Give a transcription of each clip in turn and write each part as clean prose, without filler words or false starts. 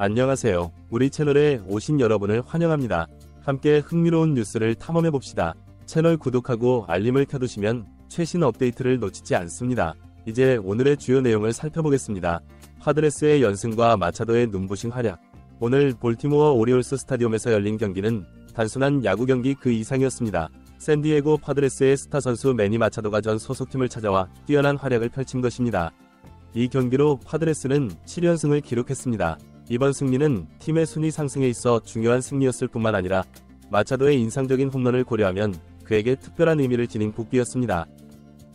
안녕하세요. 우리 채널에 오신 여러분을 환영합니다. 함께 흥미로운 뉴스를 탐험해봅시다. 채널 구독하고 알림을 켜두시면 최신 업데이트를 놓치지 않습니다. 이제 오늘의 주요 내용을 살펴보겠습니다. 파드레스의 연승과 마차도의 눈부신 활약. 오늘 볼티모어 오리올스 스타디움에서 열린 경기는 단순한 야구 경기 그 이상이었습니다. 샌디에고 파드레스의 스타 선수 매니 마차도가 전 소속팀을 찾아와 뛰어난 활약을 펼친 것입니다. 이 경기로 파드레스는 7연승을 기록했습니다. 이번 승리는 팀의 순위 상승에 있어 중요한 승리였을 뿐만 아니라 마차도의 인상적인 홈런을 고려하면 그에게 특별한 의미를 지닌 복귀였습니다.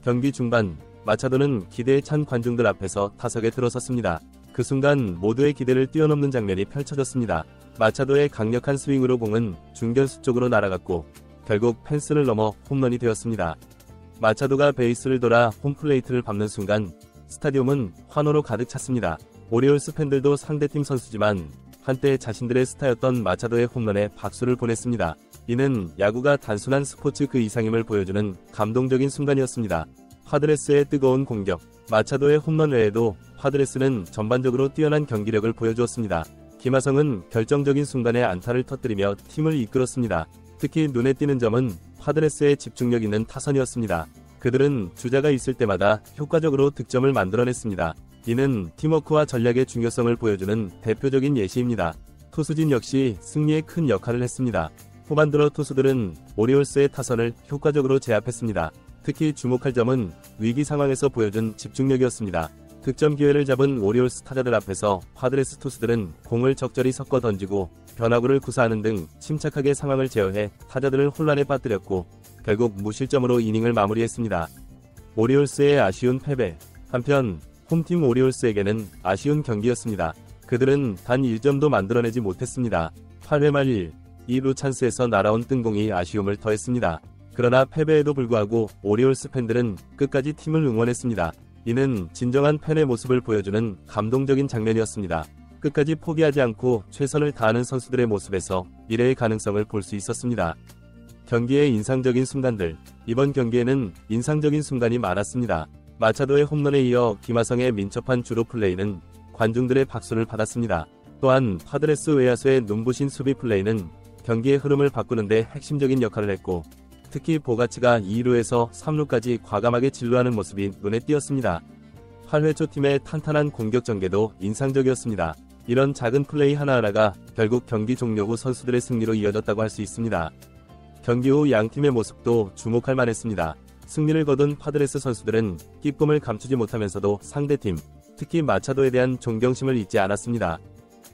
경기 중반, 마차도는 기대에 찬 관중들 앞에서 타석에 들어섰습니다. 그 순간 모두의 기대를 뛰어넘는 장면이 펼쳐졌습니다. 마차도의 강력한 스윙으로 공은 중견수 쪽으로 날아갔고 결국 펜스를 넘어 홈런이 되었습니다. 마차도가 베이스를 돌아 홈플레이트를 밟는 순간 스타디움은 환호로 가득 찼습니다. 오리올스 팬들도 상대팀 선수지만 한때 자신들의 스타였던 마차도의 홈런에 박수를 보냈습니다. 이는 야구가 단순한 스포츠 그 이상임을 보여주는 감동적인 순간이었습니다. 파드레스의 뜨거운 공격, 마차도의 홈런 외에도 파드레스는 전반적으로 뛰어난 경기력을 보여주었습니다. 김하성은 결정적인 순간에 안타를 터뜨리며 팀을 이끌었습니다. 특히 눈에 띄는 점은 파드레스의 집중력 있는 타선이었습니다. 그들은 주자가 있을 때마다 효과적으로 득점을 만들어냈습니다. 이는 팀워크와 전략의 중요성을 보여주는 대표적인 예시입니다. 투수진 역시 승리에 큰 역할을 했습니다. 후반 들어 투수들은 오리올스의 타선을 효과적으로 제압했습니다. 특히 주목할 점은 위기 상황에서 보여준 집중력이었습니다. 득점 기회를 잡은 오리올스 타자들 앞에서 파드레스 투수들은 공을 적절히 섞어 던지고 변화구를 구사하는 등 침착하게 상황을 제어해 타자들을 혼란에 빠뜨렸고 결국 무실점으로 이닝을 마무리했습니다. 오리올스의 아쉬운 패배. 한편 홈팀 오리올스에게는 아쉬운 경기였습니다. 그들은 단 1점도 만들어내지 못했습니다. 8회 말 2루 찬스에서 날아온 뜬공이 아쉬움을 더했습니다. 그러나 패배에도 불구하고 오리올스 팬들은 끝까지 팀을 응원했습니다. 이는 진정한 팬의 모습을 보여주는 감동적인 장면이었습니다. 끝까지 포기하지 않고 최선을 다하는 선수들의 모습에서 미래의 가능성을 볼 수 있었습니다. 경기의 인상적인 순간들. 이번 경기에는 인상적인 순간이 많았습니다. 마차도의 홈런에 이어 김하성의 민첩한 주루 플레이는 관중들의 박수를 받았습니다. 또한 파드레스 외야수의 눈부신 수비 플레이는 경기의 흐름을 바꾸는데 핵심적인 역할을 했고 특히 보가치가 2루에서 3루까지 과감하게 진루하는 모습이 눈에 띄었습니다. 8회 초 팀의 탄탄한 공격 전개도 인상적이었습니다. 이런 작은 플레이 하나하나가 결국 경기 종료 후 선수들의 승리로 이어졌다고 할 수 있습니다. 경기 후 양팀의 모습도 주목할 만했습니다. 승리를 거둔 파드레스 선수들은 기쁨을 감추지 못하면서도 상대팀, 특히 마차도에 대한 존경심을 잊지 않았습니다.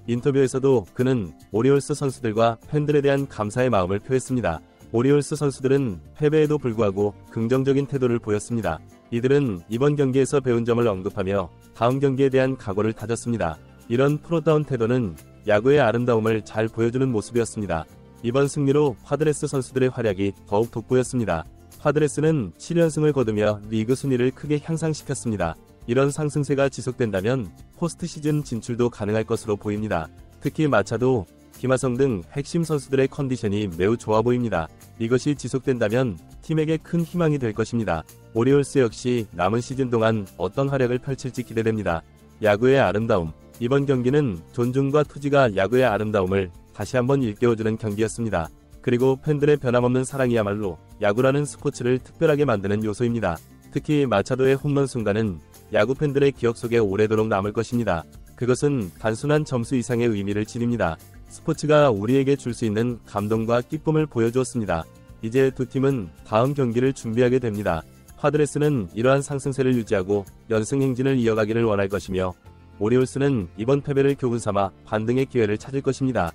인터뷰에서도 그는 오리올스 선수들과 팬들에 대한 감사의 마음을 표했습니다. 오리올스 선수들은 패배에도 불구하고 긍정적인 태도를 보였습니다. 이들은 이번 경기에서 배운 점을 언급하며 다음 경기에 대한 각오를 다졌습니다. 이런 프로다운 태도는 야구의 아름다움을 잘 보여주는 모습이었습니다. 이번 승리로 파드레스 선수들의 활약이 더욱 돋보였습니다. 파드레스는 7연승을 거두며 리그 순위를 크게 향상시켰습니다. 이런 상승세가 지속된다면 포스트 시즌 진출도 가능할 것으로 보입니다. 특히 마차도, 김하성 등 핵심 선수들의 컨디션이 매우 좋아 보입니다. 이것이 지속된다면 팀에게 큰 희망이 될 것입니다. 오리올스 역시 남은 시즌 동안 어떤 활약을 펼칠지 기대됩니다. 야구의 아름다움. 이번 경기는 존중과 투지가 야구의 아름다움을 다시 한번 일깨워주는 경기였습니다. 그리고 팬들의 변함없는 사랑이야말로 야구라는 스포츠를 특별하게 만드는 요소입니다. 특히 마차도의 홈런 순간은 야구 팬들의 기억 속에 오래도록 남을 것입니다. 그것은 단순한 점수 이상의 의미를 지닙니다. 스포츠가 우리에게 줄 수 있는 감동과 기쁨을 보여주었습니다. 이제 두 팀은 다음 경기를 준비하게 됩니다. 파드레스는 이러한 상승세를 유지하고 연승 행진을 이어가기를 원할 것이며 오리올스는 이번 패배를 교훈삼아 반등의 기회를 찾을 것입니다.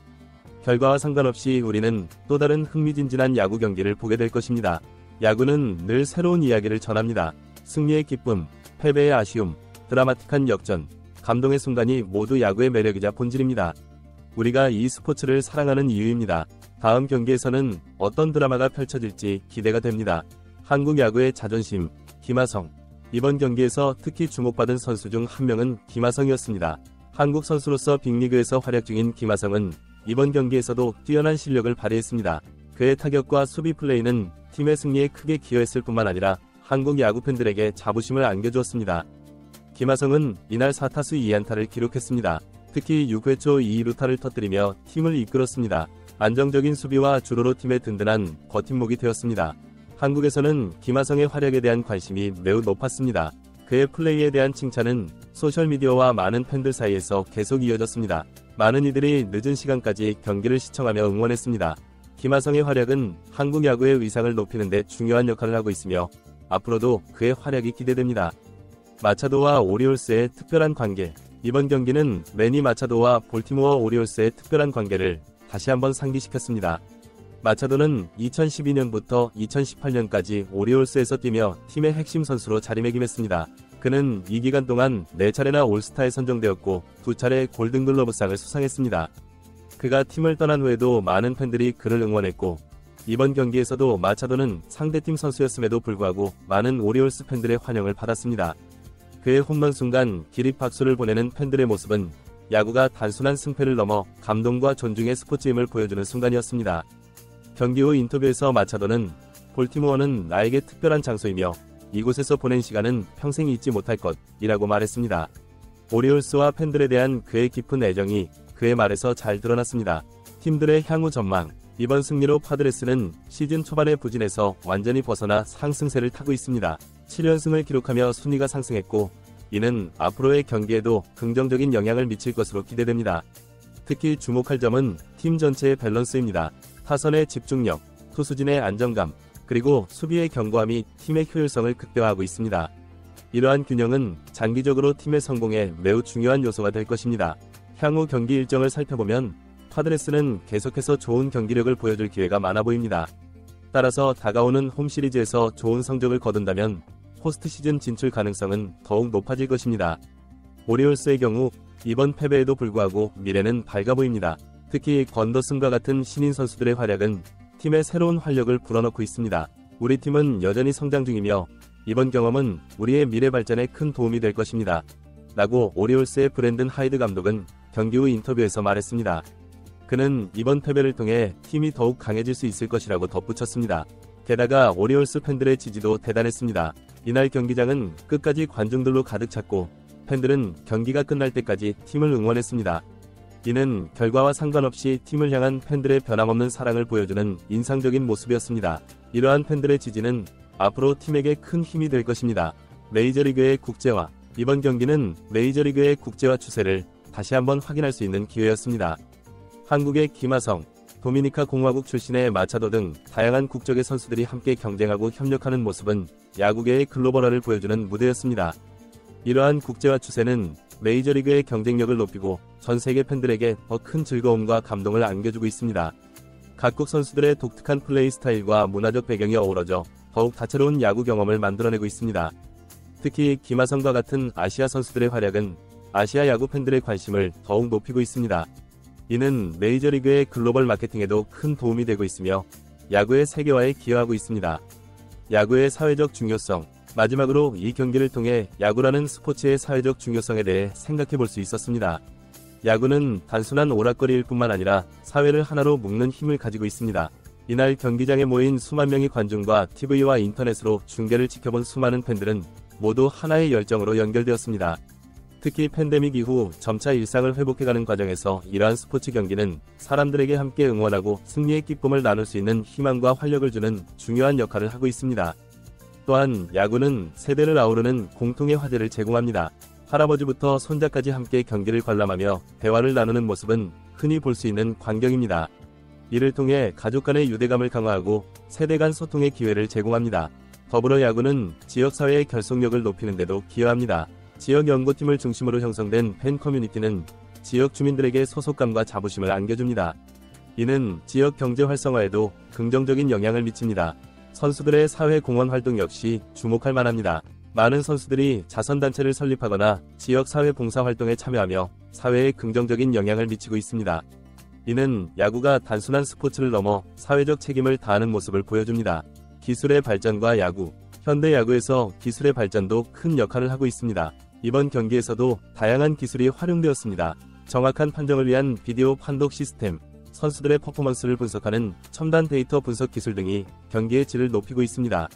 결과와 상관없이 우리는 또 다른 흥미진진한 야구 경기를 보게 될 것입니다. 야구는 늘 새로운 이야기를 전합니다. 승리의 기쁨, 패배의 아쉬움, 드라마틱한 역전, 감동의 순간이 모두 야구의 매력이자 본질입니다. 우리가 이 스포츠를 사랑하는 이유입니다. 다음 경기에서는 어떤 드라마가 펼쳐질지 기대가 됩니다. 한국 야구의 자존심, 김하성. 이번 경기에서 특히 주목받은 선수 중 한 명은 김하성이었습니다. 한국 선수로서 빅리그에서 활약 중인 김하성은 이번 경기에서도 뛰어난 실력을 발휘했습니다. 그의 타격과 수비 플레이는 팀의 승리에 크게 기여했을 뿐만 아니라 한국 야구 팬들에게 자부심을 안겨주었습니다. 김하성은 이날 4타수 2안타를 기록했습니다. 특히 6회 초 2루타를 터뜨리며 팀을 이끌었습니다. 안정적인 수비와 주로로 팀의 든든한 버팀목이 되었습니다. 한국에서는 김하성의 활약에 대한 관심이 매우 높았습니다. 그의 플레이에 대한 칭찬은 소셜미디어와 많은 팬들 사이에서 계속 이어졌습니다. 많은 이들이 늦은 시간까지 경기를 시청하며 응원했습니다. 김하성의 활약은 한국 야구의 위상을 높이는 데 중요한 역할을 하고 있으며 앞으로도 그의 활약이 기대됩니다. 마차도와 오리올스의 특별한 관계. 이번 경기는 매니 마차도와 볼티모어 오리올스의 특별한 관계를 다시 한번 상기시켰습니다. 마차도는 2012년부터 2018년까지 오리올스에서 뛰며 팀의 핵심 선수로 자리매김했습니다. 그는 이 기간 동안 4차례나 올스타에 선정되었고 2차례 골든글러브상을 수상했습니다. 그가 팀을 떠난 후에도 많은 팬들이 그를 응원했고 이번 경기에서도 마차도는 상대팀 선수였음에도 불구하고 많은 오리올스 팬들의 환영을 받았습니다. 그의 홈런 순간 기립 박수를 보내는 팬들의 모습은 야구가 단순한 승패를 넘어 감동과 존중의 스포츠임을 보여주는 순간이었습니다. 경기 후 인터뷰에서 마차도는 볼티모어는 나에게 특별한 장소이며 이곳에서 보낸 시간은 평생 잊지 못할 것이라고 말했습니다. 오리올스와 팬들에 대한 그의 깊은 애정이 그의 말에서 잘 드러났습니다. 팀들의 향후 전망. 이번 승리로 파드레스는 시즌 초반에 부진에서 완전히 벗어나 상승세를 타고 있습니다. 7연승을 기록하며 순위가 상승했고 이는 앞으로의 경기에도 긍정적인 영향을 미칠 것으로 기대됩니다. 특히 주목할 점은 팀 전체의 밸런스입니다. 타선의 집중력, 투수진의 안정감, 그리고 수비의 견고함이 팀의 효율성을 극대화하고 있습니다. 이러한 균형은 장기적으로 팀의 성공에 매우 중요한 요소가 될 것입니다. 향후 경기 일정을 살펴보면 파드레스는 계속해서 좋은 경기력을 보여줄 기회가 많아 보입니다. 따라서 다가오는 홈시리즈에서 좋은 성적을 거둔다면 포스트 시즌 진출 가능성은 더욱 높아질 것입니다. 오리올스의 경우 이번 패배에도 불구하고 미래는 밝아 보입니다. 특히 건더슨과 같은 신인 선수들의 활약은 팀의 새로운 활력을 불어넣고 있습니다. 우리 팀은 여전히 성장 중이며 이번 경험은 우리의 미래 발전에 큰 도움이 될 것입니다. 라고 오리올스의 브랜든 하이드 감독은 경기 후 인터뷰에서 말했습니다. 그는 이번 패배를 통해 팀이 더욱 강해질 수 있을 것이라고 덧붙였습니다. 게다가 오리올스 팬들의 지지도 대단했습니다. 이날 경기장은 끝까지 관중들로 가득 찼고 팬들은 경기가 끝날 때까지 팀을 응원했습니다. 이는 결과와 상관없이 팀을 향한 팬들의 변함없는 사랑을 보여주는 인상적인 모습이었습니다. 이러한 팬들의 지지는 앞으로 팀에게 큰 힘이 될 것입니다. 메이저리그의 국제화. 이번 경기는 메이저리그의 국제화 추세를 다시 한번 확인할 수 있는 기회였습니다. 한국의 김하성, 도미니카 공화국 출신의 마차도 등 다양한 국적의 선수들이 함께 경쟁하고 협력하는 모습은 야구계의 글로벌화를 보여주는 무대였습니다. 이러한 국제화 추세는 메이저리그의 경쟁력을 높이고 전 세계 팬들에게 더 큰 즐거움과 감동을 안겨주고 있습니다. 각국 선수들의 독특한 플레이 스타일과 문화적 배경이 어우러져 더욱 다채로운 야구 경험을 만들어내고 있습니다. 특히 김하성과 같은 아시아 선수들의 활약은 아시아 야구 팬들의 관심을 더욱 높이고 있습니다. 이는 메이저리그의 글로벌 마케팅에도 큰 도움이 되고 있으며 야구의 세계화에 기여하고 있습니다. 야구의 사회적 중요성. 마지막으로 이 경기를 통해 야구라는 스포츠의 사회적 중요성에 대해 생각해 볼 수 있었습니다. 야구는 단순한 오락거리일 뿐만 아니라 사회를 하나로 묶는 힘을 가지고 있습니다. 이날 경기장에 모인 수만 명의 관중과 TV와 인터넷으로 중계를 지켜본 수많은 팬들은 모두 하나의 열정으로 연결되었습니다. 특히 팬데믹 이후 점차 일상을 회복해가는 과정에서 이러한 스포츠 경기는 사람들에게 함께 응원하고 승리의 기쁨을 나눌 수 있는 희망과 활력을 주는 중요한 역할을 하고 있습니다. 또한 야구는 세대를 아우르는 공통의 화제를 제공합니다. 할아버지부터 손자까지 함께 경기를 관람하며 대화를 나누는 모습은 흔히 볼 수 있는 광경입니다. 이를 통해 가족 간의 유대감을 강화하고 세대 간 소통의 기회를 제공합니다. 더불어 야구는 지역사회의 결속력을 높이는 데도 기여합니다. 지역 연구팀을 중심으로 형성된 팬 커뮤니티는 지역 주민들에게 소속감과 자부심을 안겨줍니다. 이는 지역 경제 활성화에도 긍정적인 영향을 미칩니다. 선수들의 사회 공헌 활동 역시 주목할 만합니다. 많은 선수들이 자선단체를 설립하거나 지역 사회 봉사 활동에 참여하며 사회에 긍정적인 영향을 미치고 있습니다. 이는 야구가 단순한 스포츠를 넘어 사회적 책임을 다하는 모습을 보여줍니다. 기술의 발전과 야구. 현대 야구에서 기술의 발전도 큰 역할을 하고 있습니다. 이번 경기에서도 다양한 기술이 활용되었습니다. 정확한 판정을 위한 비디오 판독 시스템, 선수들의 퍼포먼스를 분석하는 첨단 데이터 분석 기술 등이 경기의 질을 높이고 있습니다.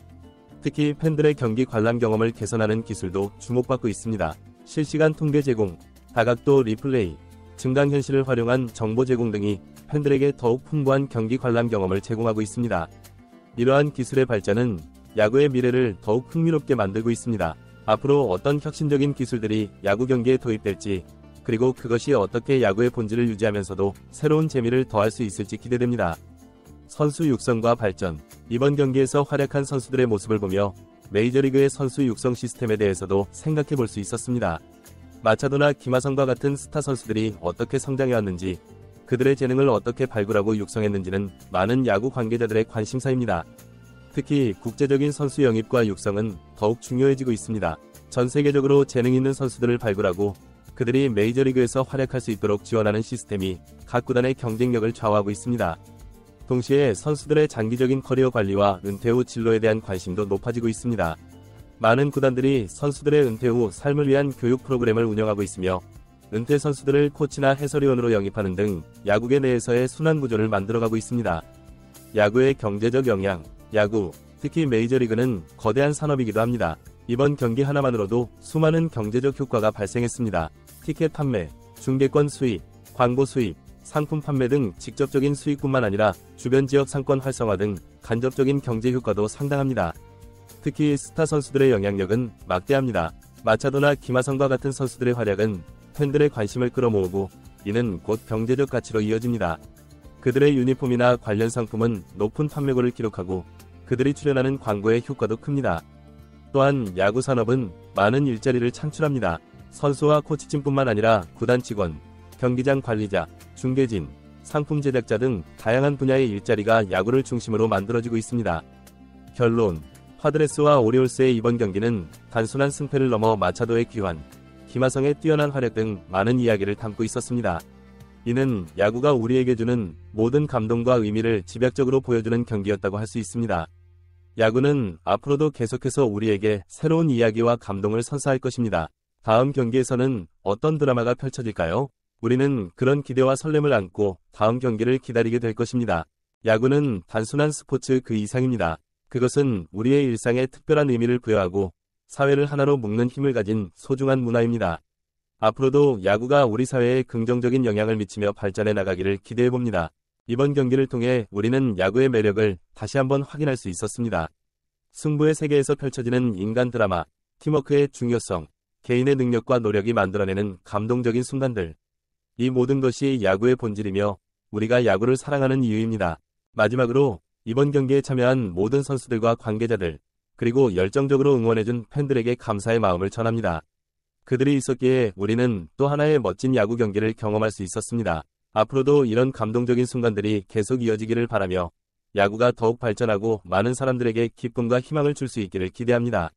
특히 팬들의 경기 관람 경험을 개선하는 기술도 주목받고 있습니다. 실시간 통계 제공, 다각도 리플레이, 증강현실을 활용한 정보 제공 등이 팬들에게 더욱 풍부한 경기 관람 경험을 제공하고 있습니다. 이러한 기술의 발전은 야구의 미래를 더욱 흥미롭게 만들고 있습니다. 앞으로 어떤 혁신적인 기술들이 야구 경기에 도입될지, 그리고 그것이 어떻게 야구의 본질을 유지하면서도 새로운 재미를 더할 수 있을지 기대됩니다. 선수 육성과 발전. 이번 경기에서 활약한 선수들의 모습을 보며 메이저리그의 선수 육성 시스템에 대해서도 생각해 볼 수 있었습니다. 마차도나 김하성과 같은 스타 선수들이 어떻게 성장해왔는지, 그들의 재능을 어떻게 발굴하고 육성했는지는 많은 야구 관계자들의 관심사입니다. 특히 국제적인 선수 영입과 육성은 더욱 중요해지고 있습니다. 전 세계적으로 재능 있는 선수들을 발굴하고 그들이 메이저리그에서 활약할 수 있도록 지원하는 시스템이 각 구단의 경쟁력을 좌우하고 있습니다. 동시에 선수들의 장기적인 커리어 관리와 은퇴 후 진로에 대한 관심도 높아지고 있습니다. 많은 구단들이 선수들의 은퇴 후 삶을 위한 교육 프로그램을 운영하고 있으며 은퇴 선수들을 코치나 해설위원으로 영입하는 등 야구계 내에서의 순환 구조를 만들어가고 있습니다. 야구의 경제적 영향. 야구, 특히 메이저리그는 거대한 산업이기도 합니다. 이번 경기 하나만으로도 수많은 경제적 효과가 발생했습니다. 티켓 판매, 중계권 수입, 광고 수입, 상품 판매 등 직접적인 수익뿐만 아니라 주변 지역 상권 활성화 등 간접적인 경제 효과도 상당합니다. 특히 스타 선수들의 영향력은 막대합니다. 마차도나 김하성과 같은 선수들의 활약은 팬들의 관심을 끌어모으고 이는 곧 경제적 가치로 이어집니다. 그들의 유니폼이나 관련 상품은 높은 판매고를 기록하고 그들이 출연하는 광고의 효과도 큽니다. 또한 야구 산업은 많은 일자리를 창출합니다. 선수와 코치진뿐만 아니라 구단 직원, 경기장 관리자, 중계진, 상품 제작자 등 다양한 분야의 일자리가 야구를 중심으로 만들어지고 있습니다. 결론. 파드레스와 오리올스의 이번 경기는 단순한 승패를 넘어 마차도의 귀환, 김하성의 뛰어난 활약 등 많은 이야기를 담고 있었습니다. 이는 야구가 우리에게 주는 모든 감동과 의미를 집약적으로 보여주는 경기였다고 할 수 있습니다. 야구는 앞으로도 계속해서 우리에게 새로운 이야기와 감동을 선사할 것입니다. 다음 경기에서는 어떤 드라마가 펼쳐질까요? 우리는 그런 기대와 설렘을 안고 다음 경기를 기다리게 될 것입니다. 야구는 단순한 스포츠 그 이상입니다. 그것은 우리의 일상에 특별한 의미를 부여하고 사회를 하나로 묶는 힘을 가진 소중한 문화입니다. 앞으로도 야구가 우리 사회에 긍정적인 영향을 미치며 발전해 나가기를 기대해봅니다. 이번 경기를 통해 우리는 야구의 매력을 다시 한번 확인할 수 있었습니다. 승부의 세계에서 펼쳐지는 인간 드라마, 팀워크의 중요성, 개인의 능력과 노력이 만들어내는 감동적인 순간들. 이 모든 것이 야구의 본질이며 우리가 야구를 사랑하는 이유입니다. 마지막으로 이번 경기에 참여한 모든 선수들과 관계자들, 그리고 열정적으로 응원해준 팬들에게 감사의 마음을 전합니다. 그들이 있었기에 우리는 또 하나의 멋진 야구 경기를 경험할 수 있었습니다. 앞으로도 이런 감동적인 순간들이 계속 이어지기를 바라며 야구가 더욱 발전하고 많은 사람들에게 기쁨과 희망을 줄 수 있기를 기대합니다.